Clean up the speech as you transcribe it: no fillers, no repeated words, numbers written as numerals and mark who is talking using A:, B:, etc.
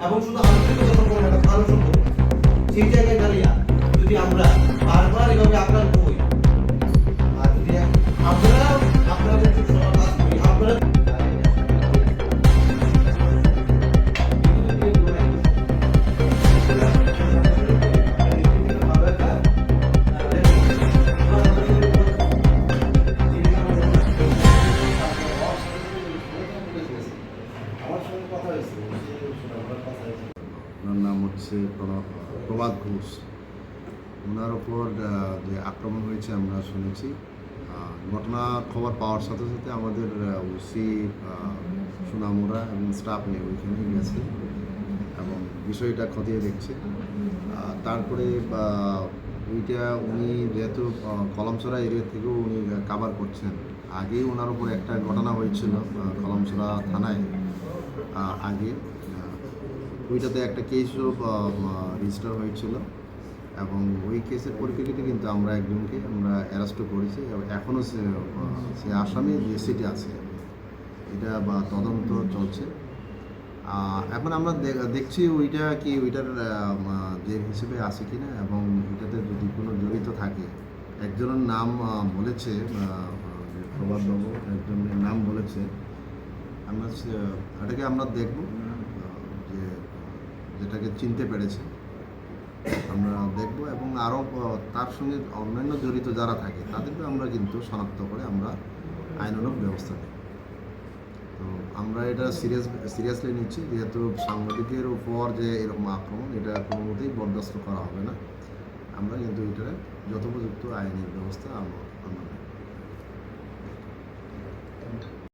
A: এবং শুধু আন্তরিকতা সম্পর্ক না, ভালো সম্পর্ক। সেই জায়গায় দাঁড়িয়ে যদি আমরা বারবার এভাবে আক্রান্ত হই, আর যদি আমরা আপনাদের কাজ করি, আপনারা
B: ওনার নাম হচ্ছে প্রভাত ঘোষ। ওনার ওপর যে আক্রমণ হয়েছে আমরা শুনেছি। ঘটনা খবর পাওয়ার সাথে সাথে আমাদের ওসি সুনামুরা এবং স্টাফ নিয়ে ওইখানে গেছে এবং বিষয়টা খতিয়ে দেখছে। তারপরে ওইটা উনি যেহেতু কলমছড়া এরিয়া থেকেও উনি কাভার করছেন, আগেই ওনার উপর একটা ঘটনা হয়েছিল কলমছড়া থানায় আগে। ওইটাতে একটা কেসও রেজিস্টার হয়েছিল এবং ওই কেসের পরিপ্রেক্ষিতে কিন্তু আমরা একজনকে আমরা অ্যারেস্টও করেছি এবং এখনও সে আসামি জেসিটি আছে, এটা তদন্ত চলছে। এখন আমরা দেখছি ওইটা কি ওইটার জেল হিসেবে আছে কিনা এবং এটাতে যদি কোনো জড়িত থাকে। একজনের নাম বলেছে, প্রভাতবাবু একজনের নাম বলেছে, আমরা এটাকে আমরা দেখব যে যেটাকে চিনতে পেরেছে আমরা দেখব এবং আরও তার সঙ্গে অন্যান্য জড়িত যারা থাকে তাদেরকে আমরা কিন্তু শনাক্ত করে আমরা আইনানুগ ব্যবস্থা নেব। তো আমরা এটা সিরিয়াসলি নিচ্ছি, যেহেতু সাংবাদিকের উপর যে এরকম আক্রমণ, এটা কোনো মতেই বরদাস্ত করা হবে না। আমরা কিন্তু এটা যথোপযুক্ত আইনি ব্যবস্থা আমরা